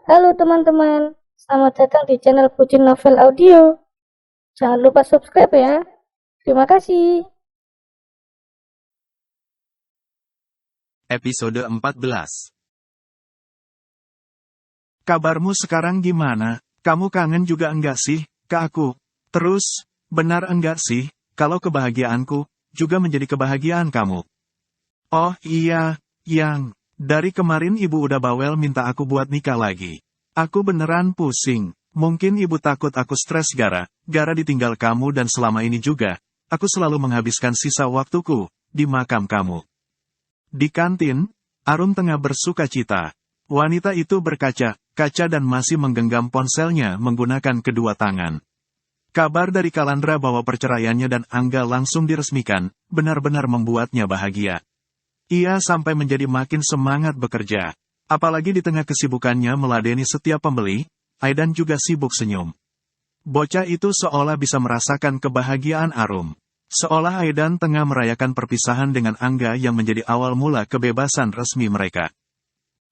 Halo teman-teman, selamat datang di channel Pucin Novel Audio. Jangan lupa subscribe ya. Terima kasih. Episode 14. Kabarmu sekarang gimana? Kamu kangen juga enggak sih, ke aku? Terus, benar enggak sih, kalau kebahagiaanku, juga menjadi kebahagiaan kamu? Oh iya, Yang. Dari kemarin ibu udah bawel minta aku buat nikah lagi. Aku beneran pusing. Mungkin ibu takut aku stres gara ditinggal kamu dan selama ini juga, aku selalu menghabiskan sisa waktuku, di makam kamu. Di kantin, Arum tengah bersukacita. Wanita itu berkaca-kaca dan masih menggenggam ponselnya menggunakan kedua tangan. Kabar dari Kalandra bahwa perceraiannya dan Angga langsung diresmikan, benar-benar membuatnya bahagia. Ia sampai menjadi makin semangat bekerja. Apalagi di tengah kesibukannya meladeni setiap pembeli, Aidan juga sibuk senyum. Bocah itu seolah bisa merasakan kebahagiaan Arum. Seolah Aidan tengah merayakan perpisahan dengan Angga yang menjadi awal mula kebebasan resmi mereka.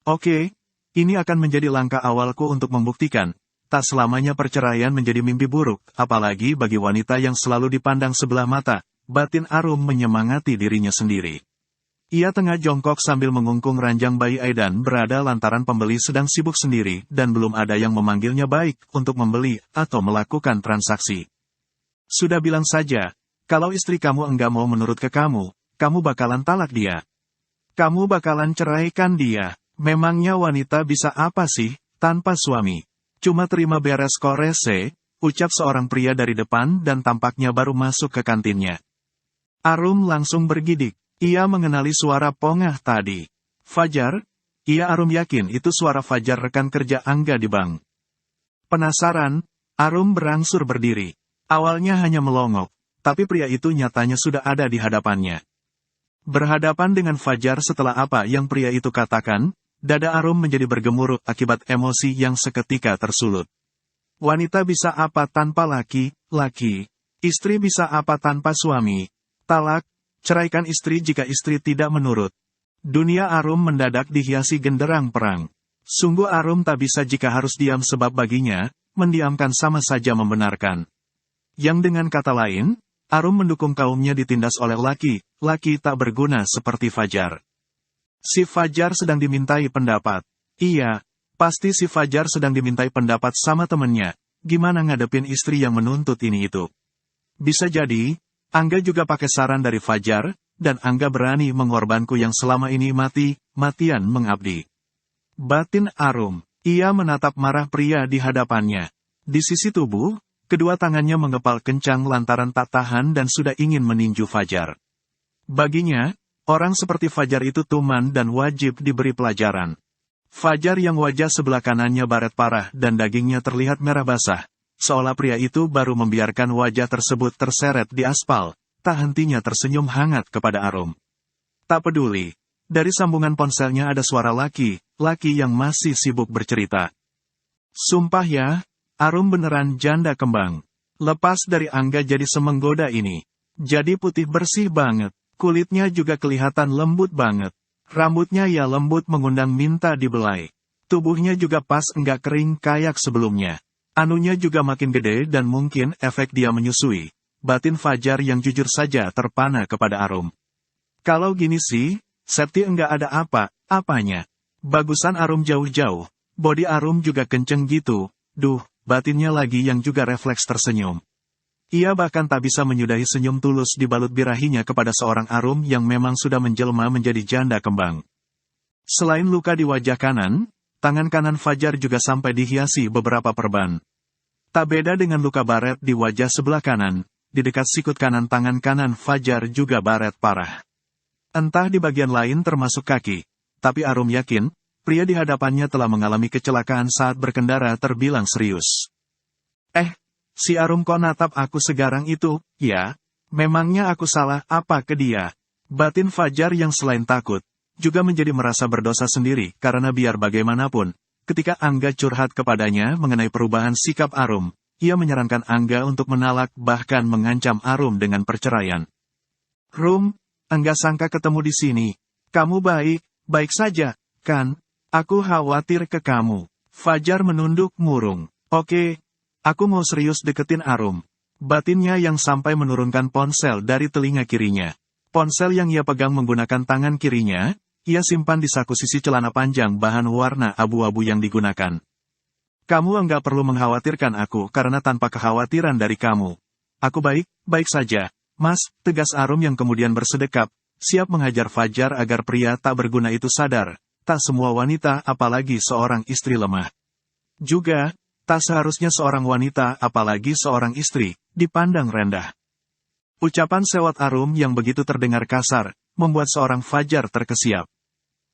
Oke, ini akan menjadi langkah awalku untuk membuktikan, tak selamanya perceraian menjadi mimpi buruk, apalagi bagi wanita yang selalu dipandang sebelah mata, batin Arum menyemangati dirinya sendiri. Ia tengah jongkok sambil mengungkung ranjang bayi Aidan berada lantaran pembeli sedang sibuk sendiri dan belum ada yang memanggilnya baik untuk membeli atau melakukan transaksi. Sudah bilang saja, kalau istri kamu enggak mau menurut ke kamu, kamu bakalan talak dia. Kamu bakalan ceraikan dia. Memangnya wanita bisa apa sih, tanpa suami? Cuma terima beres korese, ucap seorang pria dari depan dan tampaknya baru masuk ke kantinnya. Arum langsung bergidik. Ia mengenali suara pongah tadi. Fajar? Ia Arum yakin itu suara Fajar rekan kerja Angga di bank. Penasaran, Arum berangsur berdiri. Awalnya hanya melongok, tapi pria itu nyatanya sudah ada di hadapannya. Berhadapan dengan Fajar setelah apa yang pria itu katakan, dada Arum menjadi bergemuruh akibat emosi yang seketika tersulut. Wanita bisa apa tanpa laki? Istri bisa apa tanpa suami? Talak, ceraikan istri jika istri tidak menurut. Dunia Arum mendadak dihiasi genderang perang. Sungguh Arum tak bisa jika harus diam sebab baginya, mendiamkan sama saja membenarkan. Yang dengan kata lain, Arum mendukung kaumnya ditindas oleh laki tak berguna seperti Fajar. Si Fajar sedang dimintai pendapat. Iya, pasti si Fajar sedang dimintai pendapat sama temennya, gimana ngadepin istri yang menuntut ini itu. Bisa jadi, Angga juga pakai saran dari Fajar, dan Angga berani mengorbanku yang selama ini mati-matian mengabdi. Batin Arum, ia menatap marah pria di hadapannya. Di sisi tubuh, kedua tangannya mengepal kencang lantaran tak tahan dan sudah ingin meninju Fajar. Baginya, orang seperti Fajar itu tuman dan wajib diberi pelajaran. Fajar yang wajah sebelah kanannya baret parah dan dagingnya terlihat merah basah. Seolah pria itu baru membiarkan wajah tersebut terseret di aspal, tak hentinya tersenyum hangat kepada Arum. Tak peduli, dari sambungan ponselnya ada suara laki yang masih sibuk bercerita. Sumpah ya, Arum beneran janda kembang. Lepas dari Angga jadi semenggoda ini. Jadi putih bersih banget, kulitnya juga kelihatan lembut banget. Rambutnya ya lembut mengundang minta dibelai. Tubuhnya juga pas enggak kering kayak sebelumnya. Anunya juga makin gede dan mungkin efek dia menyusui. Batin Fajar yang jujur saja terpana kepada Arum. Kalau gini sih, Septi enggak ada apa-apanya. Bagusan Arum jauh-jauh. Bodi Arum juga kenceng gitu. Duh, batinnya lagi yang juga refleks tersenyum. Ia bahkan tak bisa menyudahi senyum tulus dibalut birahinya kepada seorang Arum yang memang sudah menjelma menjadi janda kembang. Selain luka di wajah kanan, tangan kanan Fajar juga sampai dihiasi beberapa perban. Tak beda dengan luka baret di wajah sebelah kanan, di dekat sikut kanan tangan kanan Fajar juga baret parah. Entah di bagian lain termasuk kaki, tapi Arum yakin, pria di hadapannya telah mengalami kecelakaan saat berkendara terbilang serius. Si Arum kok natap aku segarang itu, ya? Memangnya aku salah apa ke dia? Batin Fajar yang selain takut, juga menjadi merasa berdosa sendiri karena biar bagaimanapun, ketika Angga curhat kepadanya mengenai perubahan sikap Arum, ia menyarankan Angga untuk menalak bahkan mengancam Arum dengan perceraian. Rum, enggak sangka ketemu di sini. Kamu baik saja, kan? Aku khawatir ke kamu. Fajar menunduk murung. Oke, aku mau serius deketin Arum. Batinnya yang sampai menurunkan ponsel dari telinga kirinya. Ponsel yang ia pegang menggunakan tangan kirinya, ia simpan di saku sisi celana panjang bahan warna abu-abu yang digunakan. Kamu enggak perlu mengkhawatirkan aku karena tanpa kekhawatiran dari kamu. Aku baik saja, Mas, tegas Arum yang kemudian bersedekap, siap menghajar Fajar agar pria tak berguna itu sadar. Tak semua wanita, apalagi seorang istri lemah. Juga, tak seharusnya seorang wanita, apalagi seorang istri, dipandang rendah. Ucapan sewot Arum yang begitu terdengar kasar, membuat seorang Fajar terkesiap.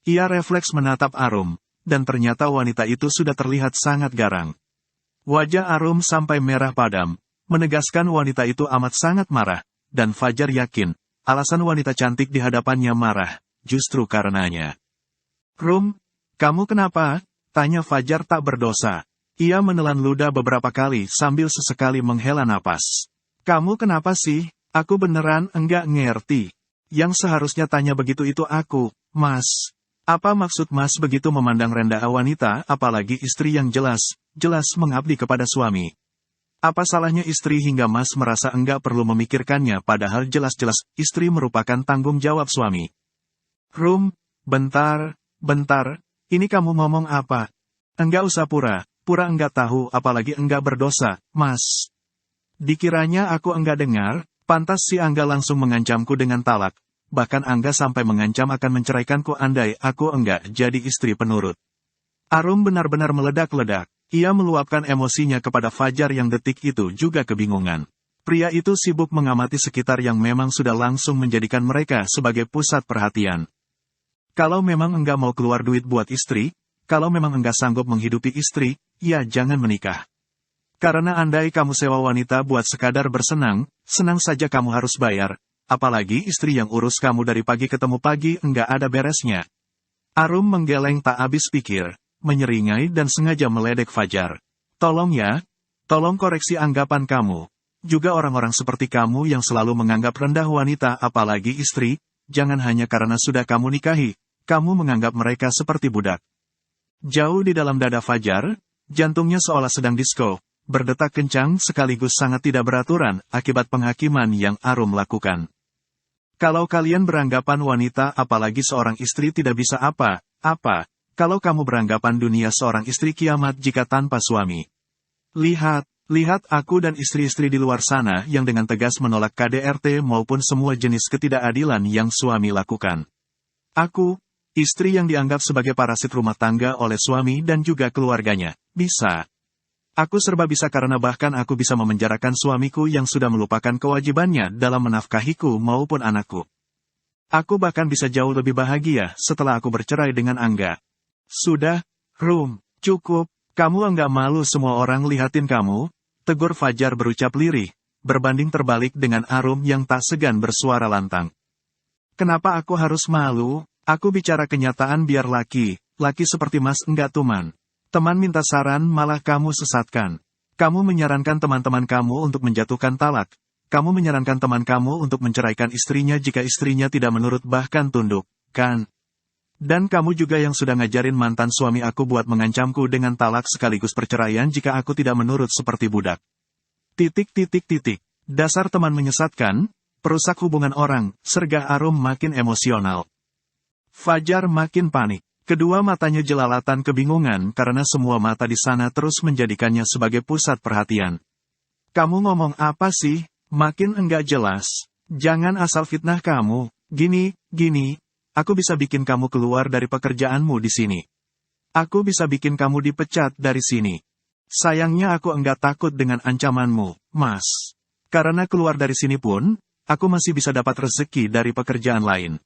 Ia refleks menatap Arum, dan ternyata wanita itu sudah terlihat sangat garang. Wajah Arum sampai merah padam, menegaskan wanita itu amat sangat marah, dan Fajar yakin, alasan wanita cantik di hadapannya marah, justru karenanya. Rum, kamu kenapa? Tanya Fajar tak berdosa. Ia menelan ludah beberapa kali sambil sesekali menghela napas. Kamu kenapa sih? Aku beneran enggak ngerti. Yang seharusnya tanya begitu itu aku, Mas. Apa maksud Mas begitu memandang rendah wanita, apalagi istri yang jelas mengabdi kepada suami? Apa salahnya istri hingga Mas merasa enggak perlu memikirkannya padahal jelas-jelas istri merupakan tanggung jawab suami? Rum, bentar, ini kamu ngomong apa? Enggak usah pura enggak tahu apalagi enggak berdosa, Mas. Dikiranya aku enggak dengar, pantas si Angga langsung mengancamku dengan talak, bahkan Angga sampai mengancam akan menceraikanku andai aku enggak jadi istri penurut. Arum benar-benar meledak-ledak, ia meluapkan emosinya kepada Fajar yang detik itu juga kebingungan. Pria itu sibuk mengamati sekitar yang memang sudah langsung menjadikan mereka sebagai pusat perhatian. Kalau memang enggak mau keluar duit buat istri, kalau memang enggak sanggup menghidupi istri, ya jangan menikah. Karena andai kamu sewa wanita buat sekadar bersenang, senang saja kamu harus bayar, apalagi istri yang urus kamu dari pagi ketemu pagi enggak ada beresnya. Arum menggeleng tak habis pikir, menyeringai dan sengaja meledek Fajar. Tolong koreksi anggapan kamu. Juga orang-orang seperti kamu yang selalu menganggap rendah wanita apalagi istri, jangan hanya karena sudah kamu nikahi, kamu menganggap mereka seperti budak. Jauh di dalam dada Fajar, jantungnya seolah sedang disko, berdetak kencang sekaligus sangat tidak beraturan akibat penghakiman yang Arum lakukan. Kalau kalian beranggapan wanita apalagi seorang istri tidak bisa apa-apa, kalau kamu beranggapan dunia seorang istri kiamat jika tanpa suami. Lihat aku dan istri-istri di luar sana yang dengan tegas menolak KDRT maupun semua jenis ketidakadilan yang suami lakukan. Aku, istri yang dianggap sebagai parasit rumah tangga oleh suami dan juga keluarganya, bisa. Aku serba bisa karena bahkan aku bisa memenjarakan suamiku yang sudah melupakan kewajibannya dalam menafkahiku maupun anakku. Aku bahkan bisa jauh lebih bahagia setelah aku bercerai dengan Angga. Sudah, Rum, cukup, kamu enggak malu semua orang lihatin kamu? Tegur Fajar berucap lirih, berbanding terbalik dengan Arum yang tak segan bersuara lantang. Kenapa aku harus malu? Aku bicara kenyataan biar laki seperti Mas enggak tuman. Teman minta saran malah kamu sesatkan. Kamu menyarankan teman-teman kamu untuk menjatuhkan talak. Kamu menyarankan teman kamu untuk menceraikan istrinya jika istrinya tidak menurut bahkan tunduk, kan? Dan kamu juga yang sudah ngajarin mantan suami aku buat mengancamku dengan talak sekaligus perceraian jika aku tidak menurut seperti budak. Dasar teman menyesatkan, perusak hubungan orang, sergah Arum makin emosional. Fajar makin panik. Kedua matanya jelalatan kebingungan karena semua mata di sana terus menjadikannya sebagai pusat perhatian. Kamu ngomong apa sih? Makin enggak jelas. Jangan asal fitnah kamu. Gini, aku bisa bikin kamu keluar dari pekerjaanmu di sini. Aku bisa bikin kamu dipecat dari sini. Sayangnya aku enggak takut dengan ancamanmu, Mas. Karena keluar dari sini pun, aku masih bisa dapat rezeki dari pekerjaan lain.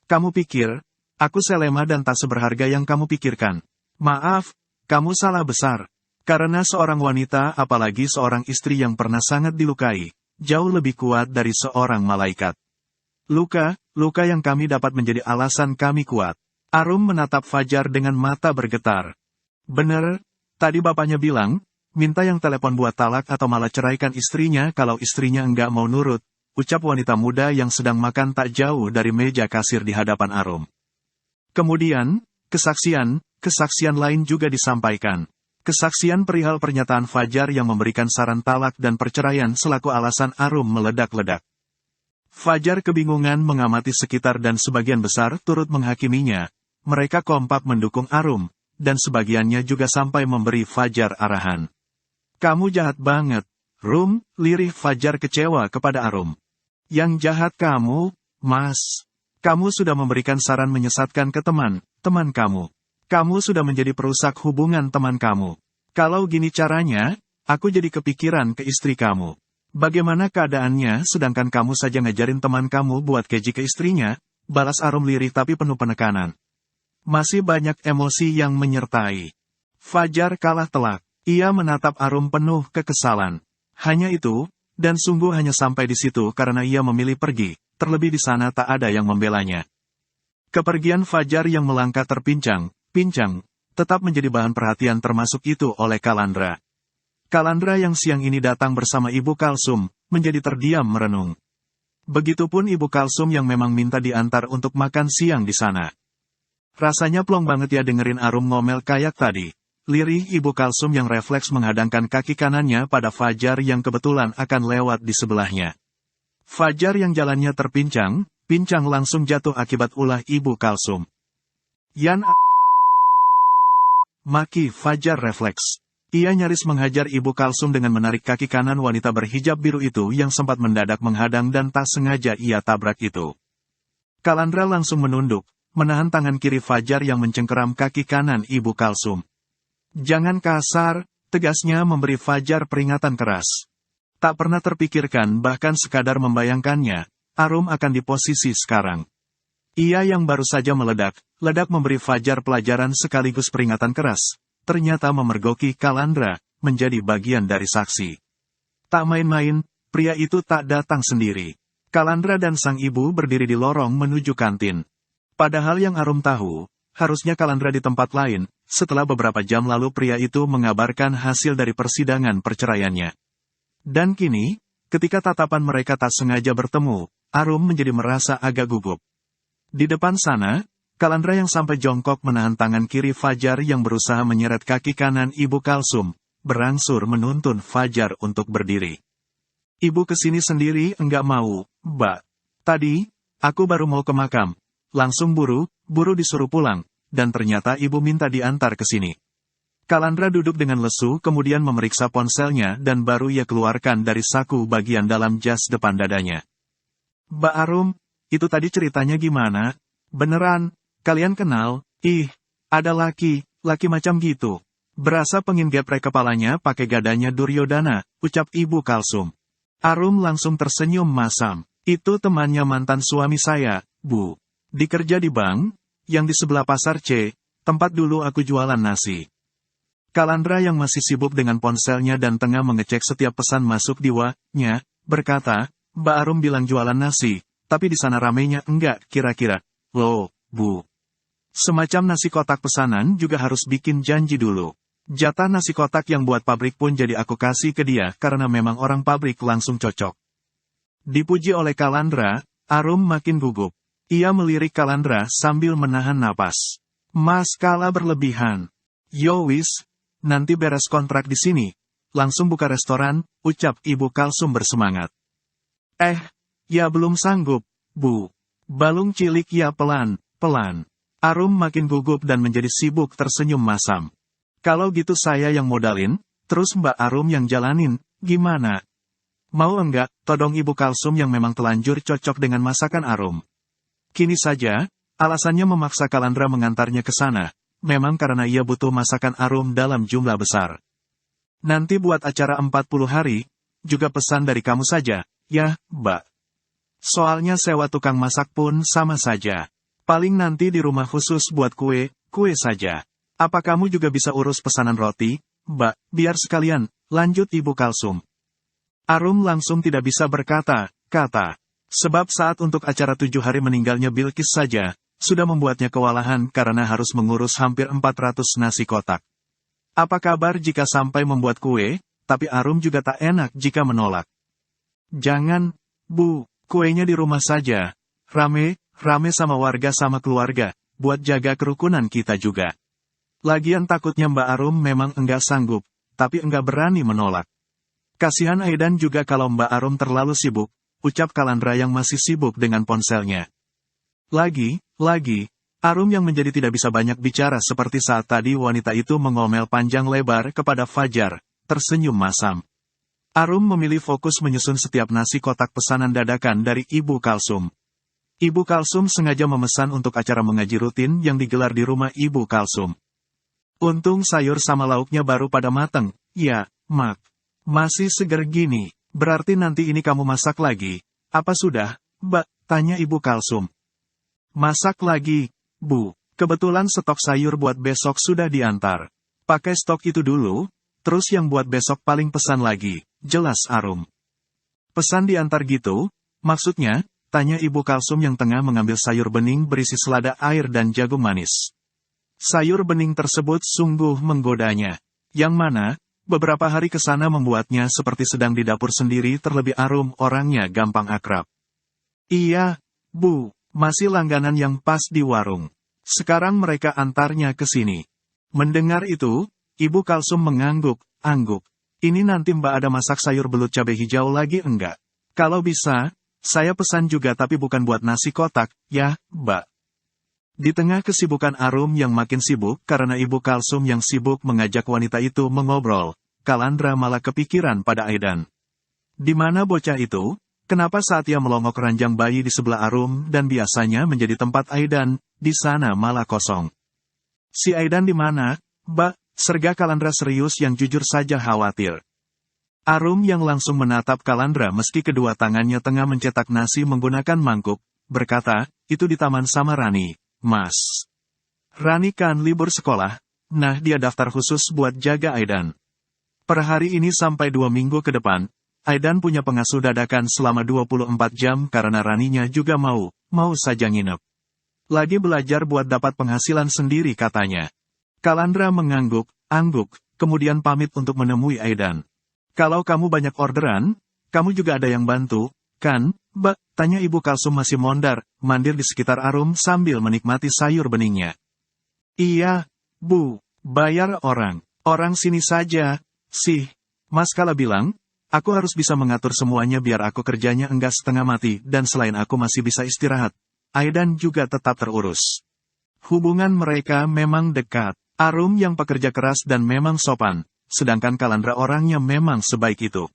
Kamu pikir, aku selema dan tak seberharga yang kamu pikirkan. Maaf, kamu salah besar. Karena seorang wanita apalagi seorang istri yang pernah sangat dilukai, jauh lebih kuat dari seorang malaikat. Luka yang kami dapat menjadi alasan kami kuat. Arum menatap Fajar dengan mata bergetar. Bener, tadi bapaknya bilang, minta yang telepon buat talak atau malah ceraikan istrinya kalau istrinya enggak mau nurut. Ucap wanita muda yang sedang makan tak jauh dari meja kasir di hadapan Arum. Kemudian, kesaksian, kesaksian lain juga disampaikan. Kesaksian perihal pernyataan Fajar yang memberikan saran talak dan perceraian selaku alasan Arum meledak-ledak. Fajar kebingungan mengamati sekitar dan sebagian besar turut menghakiminya. Mereka kompak mendukung Arum, dan sebagiannya juga sampai memberi Fajar arahan. Kamu jahat banget, Rum, lirih Fajar kecewa kepada Arum. Yang jahat kamu, Mas. Kamu sudah memberikan saran menyesatkan ke teman kamu. Kamu sudah menjadi perusak hubungan teman kamu. Kalau gini caranya, aku jadi kepikiran ke istri kamu. Bagaimana keadaannya sedangkan kamu saja ngajarin teman kamu buat keji ke istrinya, balas Arum lirih tapi penuh penekanan. Masih banyak emosi yang menyertai. Fajar kalah telak. Ia menatap Arum penuh kekesalan. Hanya itu, dan sungguh hanya sampai di situ karena ia memilih pergi, terlebih di sana tak ada yang membelanya. Kepergian Fajar yang melangkah terpincang, tetap menjadi bahan perhatian termasuk itu oleh Kalandra. Kalandra yang siang ini datang bersama Ibu Kalsum, menjadi terdiam merenung. Begitupun Ibu Kalsum yang memang minta diantar untuk makan siang di sana. Rasanya plong banget ya dengerin Arum ngomel kayak tadi. Lirih Ibu Kalsum yang refleks menghadangkan kaki kanannya pada Fajar yang kebetulan akan lewat di sebelahnya. Fajar yang jalannya terpincang langsung jatuh akibat ulah Ibu Kalsum. Maki Fajar refleks. Ia nyaris menghajar Ibu Kalsum dengan menarik kaki kanan wanita berhijab biru itu yang sempat mendadak menghadang dan tak sengaja ia tabrak itu. Kalandra langsung menunduk, menahan tangan kiri Fajar yang mencengkeram kaki kanan Ibu Kalsum. Jangan kasar, tegasnya memberi Fajar peringatan keras. Tak pernah terpikirkan bahkan sekadar membayangkannya, Arum akan di posisi sekarang. Ia yang baru saja meledak memberi Fajar pelajaran sekaligus peringatan keras, ternyata memergoki Kalandra, menjadi bagian dari saksi. Tak main-main, pria itu tak datang sendiri. Kalandra dan sang ibu berdiri di lorong menuju kantin. Padahal yang Arum tahu, harusnya Kalandra di tempat lain, setelah beberapa jam lalu pria itu mengabarkan hasil dari persidangan perceraiannya. Dan kini, ketika tatapan mereka tak sengaja bertemu, Arum menjadi merasa agak gugup. Di depan sana, Kalandra yang sampai jongkok menahan tangan kiri Fajar yang berusaha menyeret kaki kanan Ibu Kalsum, berangsur menuntun Fajar untuk berdiri. Ibu kesini sendiri enggak mau, Mbak. Tadi, aku baru mau ke makam. Langsung buru disuruh pulang, dan ternyata ibu minta diantar ke sini. Kalandra duduk dengan lesu kemudian memeriksa ponselnya dan baru ia keluarkan dari saku bagian dalam jas depan dadanya. Mbak Arum, itu tadi ceritanya gimana? Beneran, kalian kenal? Ih, ada laki macam gitu. Berasa pengen geprek kepalanya pakai gadanya Duryodhana, ucap Ibu Kalsum. Arum langsung tersenyum masam. Itu temannya mantan suami saya, Bu. Dikerja di bank, yang di sebelah pasar C, tempat dulu aku jualan nasi. Kalandra yang masih sibuk dengan ponselnya dan tengah mengecek setiap pesan masuk di WA-nya, berkata, Mbak Arum bilang jualan nasi, tapi di sana ramenya enggak kira-kira. Loh, Bu. Semacam nasi kotak pesanan juga harus bikin janji dulu. Jatah nasi kotak yang buat pabrik pun jadi aku kasih ke dia karena memang orang pabrik langsung cocok. Dipuji oleh Kalandra, Arum makin gugup. Ia melirik Kalandra sambil menahan napas. Mas Kala berlebihan. Yowis, nanti beres kontrak di sini. Langsung buka restoran, ucap Ibu Kalsum bersemangat. Ya belum sanggup, Bu. Balung cilik ya pelan. Arum makin gugup dan menjadi sibuk tersenyum masam. Kalau gitu saya yang modalin, terus Mbak Arum yang jalanin, gimana? Mau enggak, todong Ibu Kalsum yang memang telanjur cocok dengan masakan Arum. Kini saja, alasannya memaksa Kalandra mengantarnya ke sana, memang karena ia butuh masakan Arum dalam jumlah besar. Nanti buat acara 40 hari, juga pesan dari kamu saja, ya, Mbak. Soalnya sewa tukang masak pun sama saja. Paling nanti di rumah khusus buat kue saja. Apa kamu juga bisa urus pesanan roti, Mbak, biar sekalian, lanjut Ibu Kalsum. Arum langsung tidak bisa berkata-kata. Sebab saat untuk acara 7 hari meninggalnya Bilqis saja, sudah membuatnya kewalahan karena harus mengurus hampir 400 nasi kotak. Apa kabar jika sampai membuat kue, tapi Arum juga tak enak jika menolak. Jangan, Bu, kuenya di rumah saja. Rame sama warga sama keluarga, buat jaga kerukunan kita juga. Lagian takutnya Mbak Arum memang enggak sanggup, tapi enggak berani menolak. Kasihan Aidan juga kalau Mbak Arum terlalu sibuk, ucap Kalandra yang masih sibuk dengan ponselnya. Lagi, Arum yang menjadi tidak bisa banyak bicara seperti saat tadi wanita itu mengomel panjang lebar kepada Fajar, tersenyum masam. Arum memilih fokus menyusun setiap nasi kotak pesanan dadakan dari Ibu Kalsum. Ibu Kalsum sengaja memesan untuk acara mengaji rutin yang digelar di rumah Ibu Kalsum. Untung sayur sama lauknya baru pada mateng, ya, Mak. Masih seger gini, berarti nanti ini kamu masak lagi. Apa sudah, Mbak? Tanya Ibu Kalsum. Masak lagi, Bu. Kebetulan stok sayur buat besok sudah diantar. Pakai stok itu dulu, terus yang buat besok paling pesan lagi, jelas Arum. Pesan diantar gitu? Maksudnya? Tanya Ibu Kalsum yang tengah mengambil sayur bening berisi selada air dan jagung manis. Sayur bening tersebut sungguh menggodanya. Yang mana, beberapa hari ke sana membuatnya seperti sedang di dapur sendiri terlebih Arum orangnya gampang akrab. Iya, Bu, masih langganan yang pas di warung. Sekarang mereka antarnya ke sini. Mendengar itu, Ibu Kalsum mengangguk-angguk. Ini nanti Mbak ada masak sayur belut cabai hijau lagi enggak? Kalau bisa, saya pesan juga tapi bukan buat nasi kotak, ya, Mbak. Di tengah kesibukan Arum yang makin sibuk karena Ibu Kalsum yang sibuk mengajak wanita itu mengobrol, Kalandra malah kepikiran pada Aidan. Di mana bocah itu? Kenapa saat ia melongok ranjang bayi di sebelah Arum dan biasanya menjadi tempat Aidan, di sana malah kosong. Si Aidan di mana, Mbak? Serga Kalandra serius yang jujur saja khawatir. Arum yang langsung menatap Kalandra meski kedua tangannya tengah mencetak nasi menggunakan mangkuk, berkata, itu di taman sama Rani. Mas. Rani kan libur sekolah, nah dia daftar khusus buat jaga Aidan. Per hari ini sampai 2 minggu ke depan, Aidan punya pengasuh dadakan selama 24 jam karena Raninya juga mau saja nginep. Lagi belajar buat dapat penghasilan sendiri katanya. Kalandra mengangguk-angguk, kemudian pamit untuk menemui Aidan. Kalau kamu banyak orderan, kamu juga ada yang bantu, kan, Mbak? Tanya Ibu Kalsum masih mandir di sekitar Arum sambil menikmati sayur beningnya. Iya, Bu, bayar orang sini saja, sih. Mas Kala bilang, aku harus bisa mengatur semuanya biar aku kerjanya enggak setengah mati dan selain aku masih bisa istirahat. Aidan juga tetap terurus. Hubungan mereka memang dekat. Arum yang pekerja keras dan memang sopan, sedangkan Kalandra orangnya memang sebaik itu.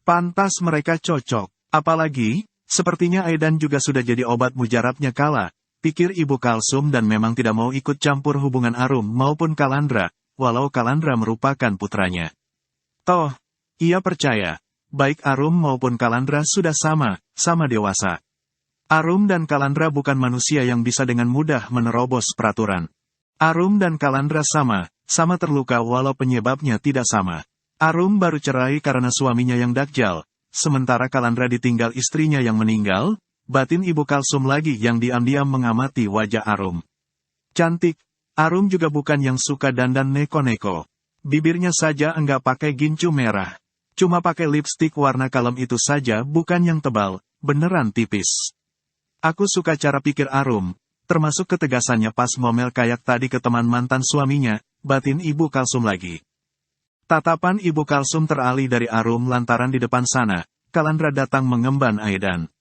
Pantas mereka cocok. Apalagi, sepertinya Aidan juga sudah jadi obat mujarabnya Kala, pikir Ibu Kalsum dan memang tidak mau ikut campur hubungan Arum maupun Kalandra, walau Kalandra merupakan putranya. Toh, ia percaya, baik Arum maupun Kalandra sudah sama dewasa. Arum dan Kalandra bukan manusia yang bisa dengan mudah menerobos peraturan. Arum dan Kalandra sama terluka walau penyebabnya tidak sama. Arum baru cerai karena suaminya yang dakjal. Sementara Kalandra ditinggal istrinya yang meninggal, batin Ibu Kalsum lagi yang diam-diam mengamati wajah Arum. Cantik, Arum juga bukan yang suka dandan neko-neko. Bibirnya saja enggak pakai gincu merah. Cuma pakai lipstik warna kalem itu saja bukan yang tebal, beneran tipis. Aku suka cara pikir Arum, termasuk ketegasannya pas ngomel kayak tadi ke teman mantan suaminya, batin Ibu Kalsum lagi. Tatapan Ibu Kalsum teralih dari Arum lantaran di depan sana, Kalandra datang mengemban Aidan.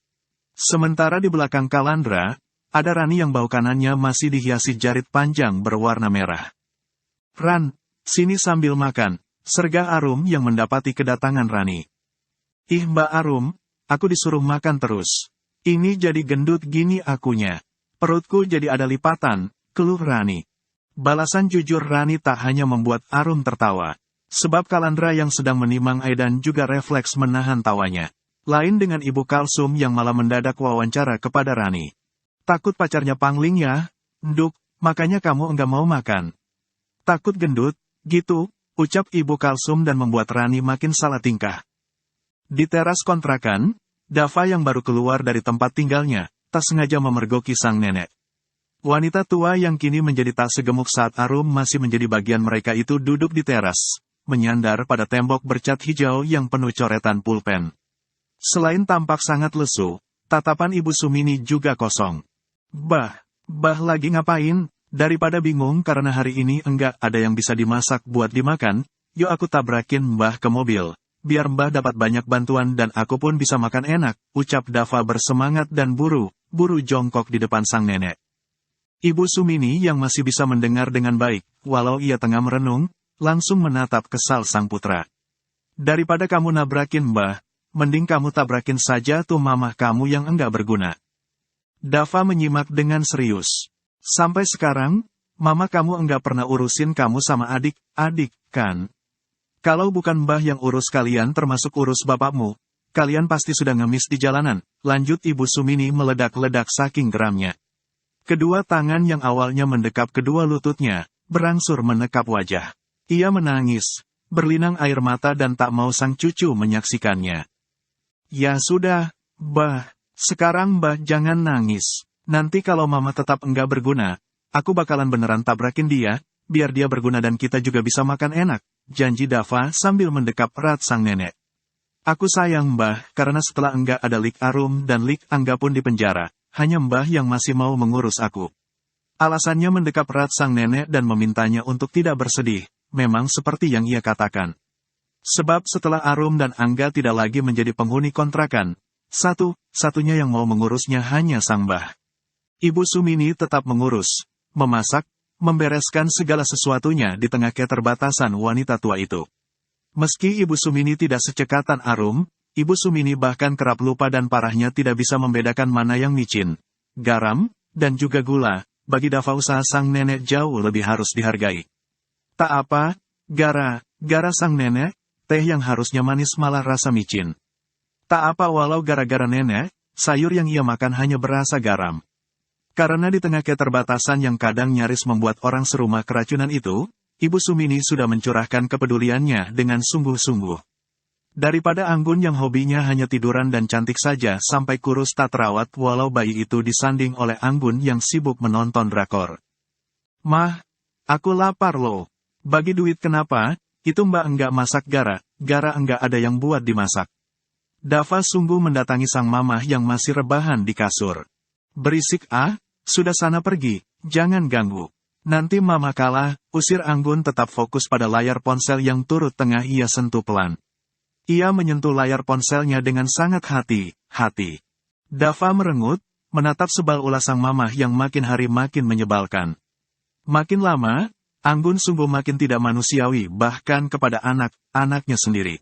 Sementara di belakang Kalandra, ada Rani yang bau kanannya masih dihiasi jarit panjang berwarna merah. Ran, sini sambil makan, serga Arum yang mendapati kedatangan Rani. Ih Mbak Arum, aku disuruh makan terus. Ini jadi gendut gini akunya. Perutku jadi ada lipatan, keluh Rani. Balasan jujur Rani tak hanya membuat Arum tertawa. Sebab Kalandra yang sedang menimang Aidan juga refleks menahan tawanya. Lain dengan Ibu Kalsum yang malah mendadak wawancara kepada Rani. Takut pacarnya pangling ya, Nduk, makanya kamu enggak mau makan. Takut gendut, gitu, ucap Ibu Kalsum dan membuat Rani makin salah tingkah. Di teras kontrakan, Dava yang baru keluar dari tempat tinggalnya, tak sengaja memergoki sang nenek. Wanita tua yang kini menjadi tak segemuk saat Arum masih menjadi bagian mereka itu duduk di teras, menyandar pada tembok bercat hijau yang penuh coretan pulpen. Selain tampak sangat lesu, tatapan Ibu Sumini juga kosong. Bah lagi ngapain? Daripada bingung karena hari ini enggak ada yang bisa dimasak buat dimakan, yuk aku tabrakin Mbah ke mobil. Biar Mbah dapat banyak bantuan dan aku pun bisa makan enak, ucap Dava bersemangat dan buru jongkok di depan sang nenek. Ibu Sumini yang masih bisa mendengar dengan baik, walau ia tengah merenung, langsung menatap kesal sang putra. Daripada kamu nabrakin Mbah, mending kamu tabrakin saja tuh mamah kamu yang enggak berguna. Dava menyimak dengan serius. Sampai sekarang, mama kamu enggak pernah urusin kamu sama adik-adik, kan? Kalau bukan Mbah yang urus kalian termasuk urus bapakmu, kalian pasti sudah ngemis di jalanan, lanjut Ibu Sumini meledak-ledak saking geramnya. Kedua tangan yang awalnya mendekap kedua lututnya, berangsur menekap wajah. Ia menangis, berlinang air mata dan tak mau sang cucu menyaksikannya. Ya sudah, Mbah, sekarang Mbah jangan nangis. Nanti kalau mama tetap enggak berguna, aku bakalan beneran tabrakin dia, biar dia berguna dan kita juga bisa makan enak, janji Dava sambil mendekap erat sang nenek. Aku sayang Mbah, karena setelah enggak ada Lik Arum dan Lik Angga pun di penjara, hanya Mbah yang masih mau mengurus aku. Alasannya mendekap erat sang nenek dan memintanya untuk tidak bersedih, memang seperti yang ia katakan. Sebab setelah Arum dan Angga tidak lagi menjadi penghuni kontrakan, satu-satunya yang mau mengurusnya hanya sang Mbah. Ibu Sumini tetap mengurus, memasak, membereskan segala sesuatunya di tengah keterbatasan wanita tua itu. Meski Ibu Sumini tidak secekatan Arum, Ibu Sumini bahkan kerap lupa dan parahnya tidak bisa membedakan mana yang micin, garam, dan juga gula. Bagi Dava usaha sang nenek jauh lebih harus dihargai. Tak apa, gara sang nenek, teh yang harusnya manis malah rasa micin. Tak apa walau gara-gara nenek, sayur yang ia makan hanya berasa garam. Karena di tengah keterbatasan yang kadang nyaris membuat orang serumah keracunan itu, Ibu Sumini sudah mencurahkan kepeduliannya dengan sungguh-sungguh. Daripada Anggun yang hobinya hanya tiduran dan cantik saja sampai kurus tak terawat walau bayi itu disanding oleh Anggun yang sibuk menonton drakor. Mah, aku lapar loh. Bagi duit kenapa, itu Mbak enggak masak gara enggak ada yang buat dimasak. Dava sungguh mendatangi sang mamah yang masih rebahan di kasur. Berisik sudah sana pergi, jangan ganggu. Nanti mama kalah, usir Anggun tetap fokus pada layar ponsel yang turut tengah ia sentuh pelan. Ia menyentuh layar ponselnya dengan sangat hati-hati. Dava merengut, menatap sebal ulah sang mamah yang makin hari makin menyebalkan. Makin lama, Anggun sungguh makin tidak manusiawi bahkan kepada anak-anaknya sendiri.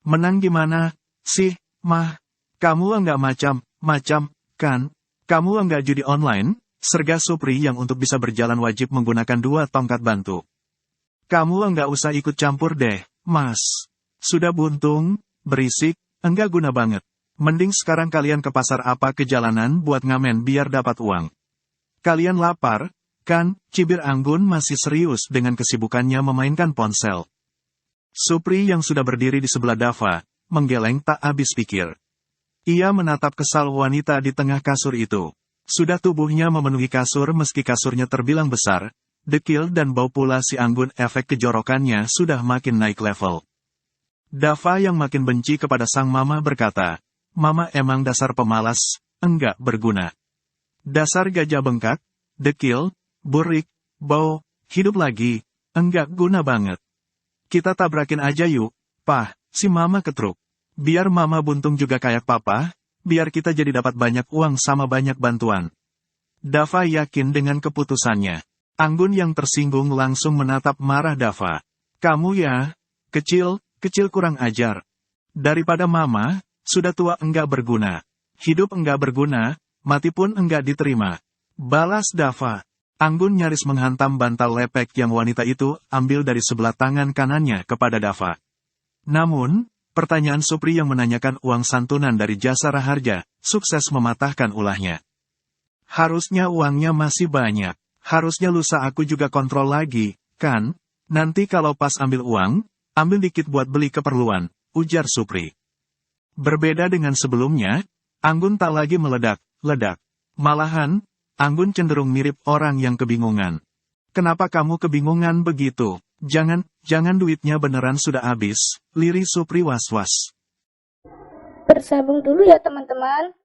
Menang gimana, sih, mah? Kamu enggak macam-macam, kan? Kamu enggak judi online, serga Supri yang untuk bisa berjalan wajib menggunakan 2 tongkat bantu. Kamu enggak usah ikut campur deh, Mas. Sudah buntung, berisik, enggak guna banget. Mending sekarang kalian ke pasar apa ke jalanan buat ngamen biar dapat uang. Kalian lapar, kan? Cibir Anggun masih serius dengan kesibukannya memainkan ponsel. Supri yang sudah berdiri di sebelah Dava, menggeleng tak habis pikir. Ia menatap kesal wanita di tengah kasur itu. Sudah tubuhnya memenuhi kasur meski kasurnya terbilang besar, dekil dan bau pula si Anggun efek kejorokannya sudah makin naik level. Dava yang makin benci kepada sang mama berkata, Mama emang dasar pemalas, enggak berguna. Dasar gajah bengkak, dekil, burik, bau, hidup lagi, enggak guna banget. Kita tabrakin aja yuk, Pah, si mama ketruk. Biar mama buntung juga kayak papa, biar kita jadi dapat banyak uang sama banyak bantuan. Dava yakin dengan keputusannya. Anggun yang tersinggung langsung menatap marah Dava. Kamu ya, kecil kurang ajar. Daripada mama, sudah tua enggak berguna. Hidup enggak berguna, mati pun enggak diterima. Balas Dava. Anggun nyaris menghantam bantal lepek yang wanita itu ambil dari sebelah tangan kanannya kepada Dava. Namun, pertanyaan Supri yang menanyakan uang santunan dari jasa Raharja, sukses mematahkan ulahnya. Harusnya uangnya masih banyak. Harusnya lusa aku juga kontrol lagi, kan? Nanti kalau pas ambil uang, ambil dikit buat beli keperluan, ujar Supri. Berbeda dengan sebelumnya, Anggun tak lagi meledak-ledak. Malahan, Anggun cenderung mirip orang yang kebingungan. Kenapa kamu kebingungan begitu? Jangan duitnya beneran sudah habis, lirih Supri was-was. Bersambung dulu ya teman-teman.